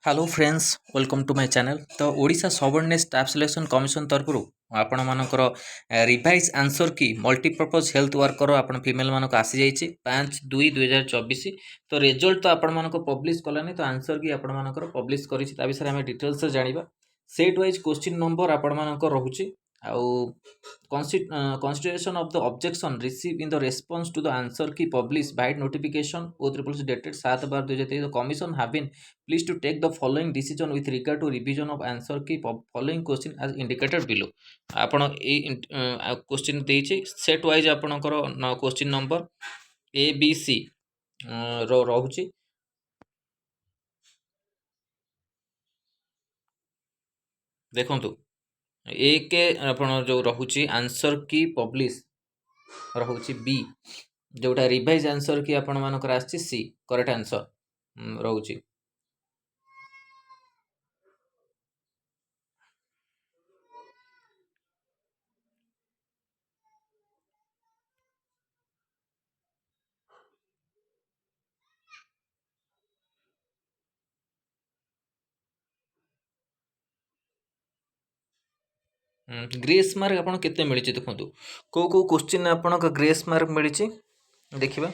Hello friends welcome to my channel. तो Odisha subordinate staff selection commission तरफ आपण मानकर revise answer key multipurpose health worker आपण female मानक आसी जाइए 5/2/2024। तो रिजल्ट तो आपण मानक पब्लिश कलानी। तो आंसर की आपण मानकर पब्लिश करिछि ता विषय में डिटेल्स जानिबा। सेट वाइज क्वेश्चन नंबर आपण मानक रहुछि आउ consideration of the objection received in the response to the answer key published by notification O3 dated 7/2023. The commission have been pleased to take the following decision with regard to revision of answer key following question as indicated below. आपण ए question देछि set wise आपणकर question number A B C रहुछि। देखंतु एक आपण जो रहुछि आंसर की पब्लिश रहुछि बी, जोटा रिवाइज आंसर की आपण मानकर आछि सी करेक्ट आंसर रहुछि। ग्रेस मार्क आपण केते मिलिछि देखंतु को क्वेश्चन आपण का ग्रेस मार्क मिलिछि देखिबा।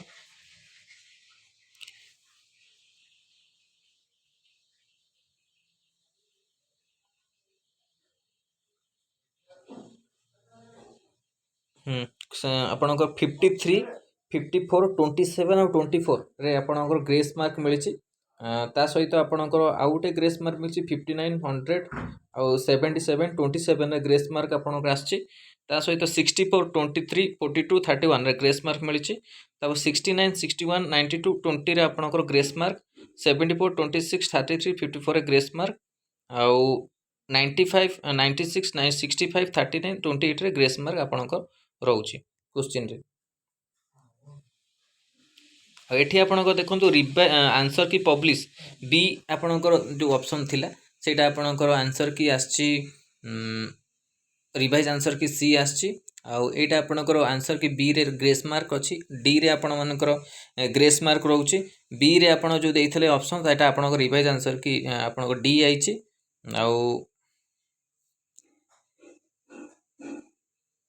ଆପଣଙ୍କ 53 54 27 ଆଉ 24 रे ଆପଣଙ୍କର ଗ୍ରେସ୍ ମାର୍କ ମିଳିଛି। ତା ସହିତ ଆପଣଙ୍କର ଆଉ ଗୋଟେ ଗ୍ରେସ୍ ମାର୍କ ମିଳିଛି 59 100 ଆଉ 77 27 ରେ ଗ୍ରେସ୍ ମାର୍କ ଆପଣଙ୍କର ଆସିଛି। ତା ସହିତ 64 23 42 31 ରେ ଗ୍ରେସ୍ ମାର୍କ ମିଳିଛି। ତାପରେ 69 61 92 20 ରେ ଆପଣଙ୍କର ଗ୍ରେସ୍ ମାର୍କ, 74 26 33 54 ରେ ଗ୍ରେସ୍ ମାର୍କ ଆଉ 95 96 65 39 28 ରେ ଗ୍ରେସ୍ ମାର୍କ ଆପଣଙ୍କର ରହୁଛି क्वेश्चन रे। एठी आपणकर देखंतु आंसर की पब्लिश बी आपणकर जो ऑप्शन थिला सेटा आपणकर आंसर की आछि रिवाइज आंसर की सी आछि। आउ एटा आपणकर आंसर की बी रे ग्रेस मार्क अछि, डी रे आपण मानकर ग्रेस मार्क रहउछि। बी रे आपण जो देइथले ऑप्शन एटा आपणकर रिवाइज आंसर की आपणकर डी आइछि। आउ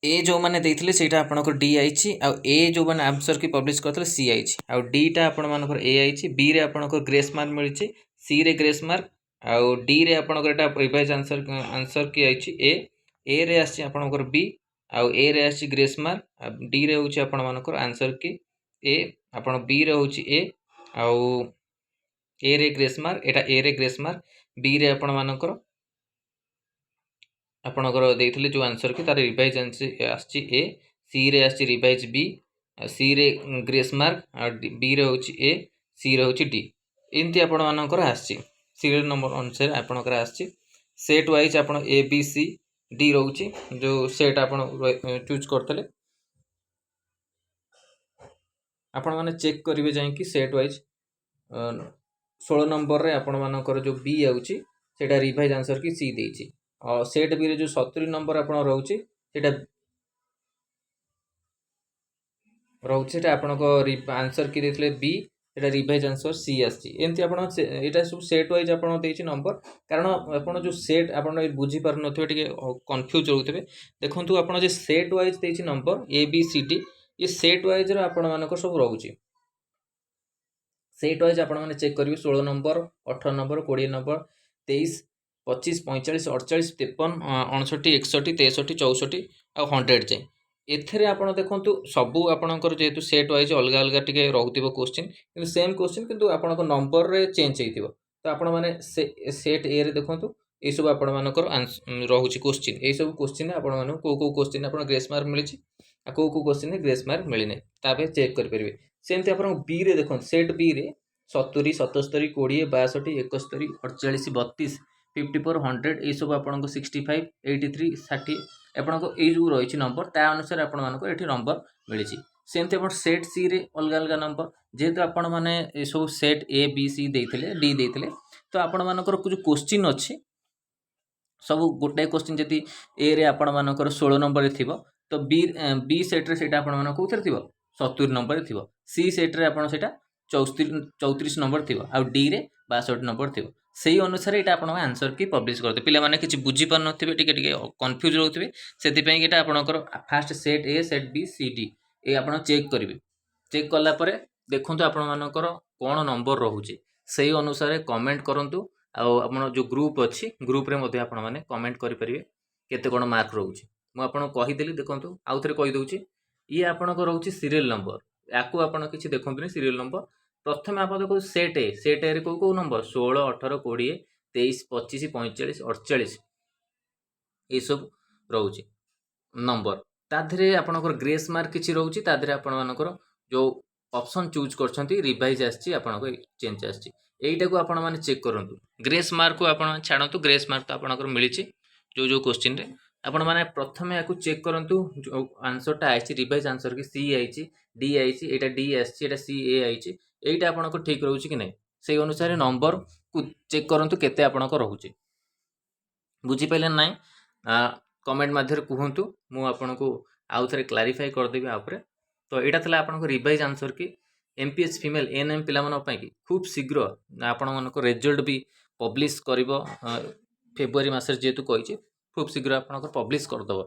ए जो मैंने देइथिले सेटा आपनको डी आइछि। आ ए जो मैंने आंसर की पब्लिश करथले सी आइछि। आ डी टा आपण मानकर ए आइछि। बी रे आपनको ग्रेस मार्क मिलिछि, सी रे ग्रेस मार्क आ डी रे आपनको एटा रिवाइज आंसर की आइछि ए रे आछि आपनकर बी आ ए रे आछि ग्रेस मार्क आ डी रे होछि आपण मानकर आंसर की ए आपण बी रे होछि ए आ ए रे ग्रेस मार्क एटा ए रे ग्रेस मार्क बी रे आपण मानकर आपणकर देइथिले जो आंसर की तार रिवाइज आंसर आछि ए, सी रे आछि रिवाइज बी, सी रे ग्रेस मार्क आ बी रे होछि ए, सी रे होछि डी। एंती आपण मानकर आछि सीरियल नंबर अनुसार आपणकर आछि। सेट वाइज आपण ए बी सी डी रहउछि जो सेट आपण चूज करतले आपण माने चेक करिवे जाय कि सेट वाइज 16 नंबर रे आपण मानकर जो बी आउछि सेटा रिवाइज आंसर की सी देछि। सेट बी रे जो 70 नंबर आपण रहउछि सेटा रहउछि सेटा आपनको आंसर की देथिले बी, सेटा रिवाइज आंसर सी आछि। एंती आपण एटा सब सेट वाइज आपण देछि नंबर, कारण आपण जो सेट आपण बुझी पार नथिबे टिके कंफ्यूज होउतबे। देखंतु आपण जे सेट वाइज देछि number A B C D, ये सेट वाइज रो आपण मानको सब रहउछि। सेट वाइज आपण माने चेक करिवे 16 नंबर 18 नंबर 20 नंबर 23 25 45 48 53 59 61 63 64 आ 100 जाए। एथरे आपण देखंतु सबु आपणकर जेतु सेट वाइज अलग अलग टिके रहउतिबो क्वेश्चन, किंतु सेम क्वेश्चन किंतु आपणको नंबर रे चेंज हेतिबो। तो आपण माने सेट ए रे देखंतु ए सब आपण मानकर रहउछि क्वेश्चन। ए सब क्वेश्चन आपण माने को क्वेश्चन आपण ग्रेस मार्क मिलिछि आ को क्वेश्चन ग्रेस मार्क मिलि नै, ताबे चेक कर परिबे। सेमते आपण बी रे देखंतु सेट बी रे 70 77 20 62 71 48 32 54 100 ए सब आपनको 65 83 60 आपनको ए जो रही नंबर ता अनुसार आपण मानको एठी नंबर मिलिछि। सेमते आपण सेट सी रे अलग अलग नंबर जेहेतु आपण माने ए सब सेट ए बी सी देइथिले डी देइथिले, तो आपण मानकर कुछ क्वेश्चन अछि सब गोटे क्वेश्चन जति ए रे आपण मानकर 16 नंबर रे थिबो, तो बी सेट रे सेटा आपण मानको कोथरे थिबो 70 नंबर रे थिबो, सी सेट रे आपण सेटा 34 नंबर थिबो आ डी रे 62 नंबर थिबो। ସେଇ ଅନୁସାରେ ଏଇଟା ଆପଣଙ୍କ ଆନ୍ସର କି ପବ୍ଲିଶ କରିଦେବେ। ପିଲାମାନେ କିଛି ବୁଝିପାରୁନଥିବେ, ଟିକେ ଟିକେ କନଫ୍ୟୁଜ ରହୁଥିବେ, ସେଥିପାଇଁ ଏଇଟା ଆପଣଙ୍କର first set A, set B, C, D ଏ ଆପଣ ଚେକ୍ କରିବେ। ଚେକ୍ କଲା ପରେ ଦେଖନ୍ତୁ ଆପଣମାନଙ୍କର କ'ଣ ନମ୍ବର ରହୁଛି, ସେଇ ଅନୁସାରେ କମେଣ୍ଟ କରନ୍ତୁ। ଆଉ ଆପଣ ଯେଉଁ ଗ୍ରୁପ୍ ଅଛି, ଗ୍ରୁପ୍ରେ ମଧ୍ୟ ଆପଣମାନେ କମେଣ୍ଟ କରିପାରିବେ କେତେ କ'ଣ ମାର୍କ ରହୁଛି। ମୁଁ ଆପଣଙ୍କୁ କହିଦେଲି, ଦେଖନ୍ତୁ ଆଉ ଥରେ କହିଦେଉଛି। ଇଏ ଆପଣଙ୍କ ରହୁଛି ସିରିଏଲ ନମ୍ବର, ୟାକୁ ଆପଣ କିଛି ଦେଖନ୍ତୁନି ସିରିଏଲ ନମ୍ବର। ପ୍ରଥମେ ଆପଣ ଦେଖନ୍ତୁ ସେଟ୍ ଏ, ସେଟ୍ ଏରେ କେଉଁ କେଉଁ ନମ୍ବର 16, 18, 20, 23, 25, 45, 48 ଏଇସବୁ ରହୁଛି ନମ୍ବର। ତା ଦେହରେ ଆପଣଙ୍କର ଗ୍ରେସ୍ ମାର୍କ କିଛି ରହୁଛି, ତା ଦେହରେ ଆପଣମାନଙ୍କର ଯେଉଁ ଅପସନ୍ ଚୁଜ୍ କରିଛନ୍ତି ରିଭାଇଜ ଆସିଛି, ଆପଣଙ୍କ ଚେଞ୍ଜ ଆସିଛି। এইটাକୁ ଆପଣମାନେ ଚେକ୍ କରନ୍ତୁ। ଗ୍ରେସ୍ ମାର୍କକୁ ଆପଣ ଛାଡ଼ନ୍ତୁ, ଗ୍ରେସ୍ ମାର୍କ ତ ଆପଣଙ୍କର ମିଳିଛି ଯେଉଁ କୋଶ୍ଚିନ୍ରେ। ଆପଣମାନେ ପ୍ରଥମେ ୟାକୁ ଚେକ୍ କରନ୍ତୁ, ଯେଉଁ ଆନ୍ସରଟା ଆସିଛି ରିଭାଇଜ ଆନ୍ସର କି ସି ଆଇଛି, ଡି ଆଇଛି, ଏଇଟା ଡି ଆସିଛି, ଏଇଟା ସି ଏ ଆଇଛି, এইটা ଆପଣଙ୍କ ଠିକ୍ ରହୁଛି କି ନାହିଁ, ସେଇ ଅନୁସାରେ ନମ୍ବରକୁ ଚେକ୍ କରନ୍ତୁ କେତେ ଆପଣଙ୍କ ରହୁଛି। ବୁଝିପାରିଲେ ନାହିଁ? କମେଣ୍ଟ ମାଧ୍ୟମରେ କୁହନ୍ତୁ, ମୁଁ ଆପଣଙ୍କୁ ଆଉ ଥରେ କ୍ଲାରିଫାଇ କରିଦେବି ଆ ଉପରେ। ତ ଏଇଟା ଥିଲା ଆପଣଙ୍କ ରିଭାଇଜ ଆନ୍ସର କି MPH ଫିମେଲ NM ପିଲାମାନଙ୍କ ପାଇଁ କି ଖୁବ୍ ଶୀଘ୍ର ଆପଣମାନଙ୍କ ରେଜଲ୍ଟ ବି ପବ୍ଲିଶ କରିବ। ଫେବୃଆରୀ ମାସରେ ଯେହେତୁ କହିଛି, ଖୁବ୍ ଶୀଘ୍ର ଆପଣଙ୍କର ପବ୍ଲିଶ କରିଦେବ।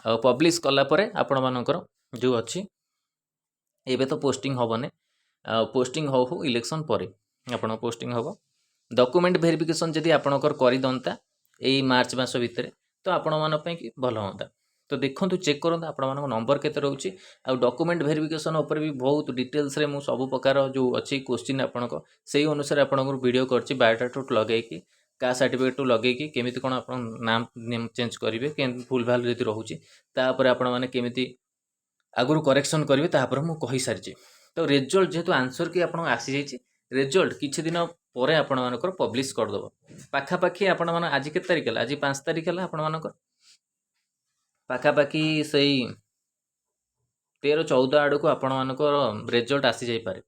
ଆଉ ପବ୍ଲିଶ କଲା ପରେ ଆପଣମାନଙ୍କର ଯେଉଁ ଅଛି, ଏବେ ତ ପୋଷ୍ଟିଂ ହେବନି, ପୋଷ୍ଟିଂ ହଉ ହଉ ଇଲେକ୍ସନ୍ ପରେ ଆପଣଙ୍କ ପୋଷ୍ଟିଂ ହେବ। ଡକୁମେଣ୍ଟ ଭେରିଫିକେସନ୍ ଯଦି ଆପଣଙ୍କର କରିଦିଅନ୍ତା ଏଇ ମାର୍ଚ୍ଚ ମାସ ଭିତରେ, ତ ଆପଣମାନଙ୍କ ପାଇଁ କି ଭଲ ହୁଅନ୍ତା। ତ ଦେଖନ୍ତୁ, ଚେକ୍ କରନ୍ତୁ ଆପଣମାନଙ୍କ ନମ୍ବର କେତେ ରହୁଛି। ଆଉ ଡକୁମେଣ୍ଟ ଭେରିଫିକେସନ୍ ଉପରେ ବି ବହୁତ ଡିଟେଲ୍ସରେ ମୁଁ ସବୁ ପ୍ରକାର ଯେଉଁ ଅଛି କୋଶ୍ଚିନ୍ ଆପଣଙ୍କ ସେଇ ଅନୁସାରେ ଆପଣଙ୍କର ଭିଡ଼ିଓ କରିଛି, ବାୟୋଡାଟାଠୁ ଲଗେଇକି କାଷ୍ଟ ସାର୍ଟିଫିକେଟଠୁ ଲଗେଇକି କେମିତି କ'ଣ ଆପଣ ନାମ ଚେଞ୍ଜ କରିବେ, କେମିତି ଭୁଲଭାଲ ଯଦି ରହୁଛି ତାପରେ ଆପଣମାନେ କେମିତି ଆଗରୁ କରେକ୍ସନ୍ କରିବେ, ତାପରେ ମୁଁ କହିସାରିଛି। ତ ରେଜଲ୍ଟ ଯେହେତୁ ଆନ୍ସର କି ଆପଣଙ୍କ ଆସିଯାଇଛି, ରେଜଲ୍ଟ କିଛି ଦିନ ପରେ ଆପଣମାନଙ୍କର ପବ୍ଲିଶ କରିଦେବ। ପାଖାପାଖି ଆପଣମାନେ ଆଜି କେତେ ତାରିଖ ହେଲା, ଆଜି 5 ତାରିଖ ହେଲା, ଆପଣମାନଙ୍କର ପାଖାପାଖି ସେଇ 13-14 ଆଡ଼କୁ ଆପଣମାନଙ୍କର ରେଜଲ୍ଟ ଆସିଯାଇପାରେ।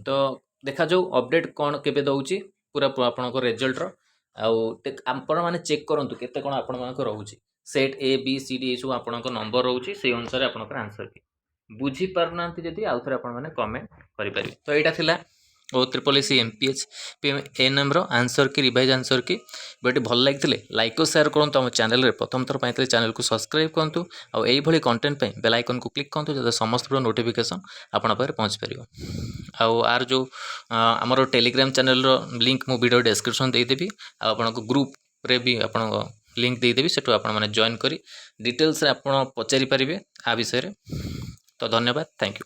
ତ ଦେଖାଯାଉ ଅପଡ଼େଟ୍ କ'ଣ କେବେ ଦେଉଛି ପୁରା ଆପଣଙ୍କ ରେଜଲ୍ଟର। ଆଉ ଆପଣମାନେ ଚେକ୍ କରନ୍ତୁ କେତେ କ'ଣ ଆପଣମାନଙ୍କ ରହୁଛି। Set A, B, C, D ଏସବୁ ଆପଣଙ୍କ ନମ୍ବର ରହୁଛି, ସେଇ ଅନୁସାରେ ଆପଣଙ୍କର ଆନ୍ସର କି ବୁଝିପାରୁନାହାନ୍ତି ଯଦି ଆଉ ଥରେ ଆପଣମାନେ କମେଣ୍ଟ କରିପାରିବେ। ତ ଏଇଟା ଥିଲା OSSC MPH NMର ଆନ୍ସର କି ରିଭାଇଜ ଆନ୍ସର କି। ଭିଡ଼ିଓଟି ଭଲ ଲାଗିଥିଲେ ଲାଇକ୍ ଓ ସେୟାର କରନ୍ତୁ। ଆମ ଚ୍ୟାନେଲରେ ପ୍ରଥମ ଥର ପାଇଁ ଚ୍ୟାନେଲକୁ ସବସ୍କ୍ରାଇବ୍ କରନ୍ତୁ। ଆଉ ଏଇଭଳି କଣ୍ଟେଣ୍ଟ ପାଇଁ ବେଲ୍ ଆଇକନ୍କୁ କ୍ଲିକ୍ କରନ୍ତୁ, ଯାতে ସମସ୍ତ ନୋଟିଫିକେସନ୍ ଆପଣଙ୍କ ପାଖରେ ପହଞ୍ଚିପାରିବ। ଆଉ ଆର ଯେଉଁ ଆମର ଟେଲିଗ୍ରାମ ଚ୍ୟାନେଲର ଲିଙ୍କ୍ ମୁଁ ଭିଡ଼ିଓ ଡେସ୍କ୍ରିପସନ୍ ଦେଇଦେବି। ଆଉ ଆପଣଙ୍କ ଗ୍ରୁପ୍ରେ ବି ଆପଣଙ୍କ ଲିଙ୍କ୍ ଦେଇଦେବି, ସେଠୁ ଆପଣମାନେ ଜଏନ୍ କରି ଡିଟେଲ୍ସରେ ଆପଣ ପଚାରିପାରିବେ ଆ ବିଷୟରେ। ତ ଧନ୍ୟବାଦ, ଥ୍ୟାଙ୍କ ୟୁ।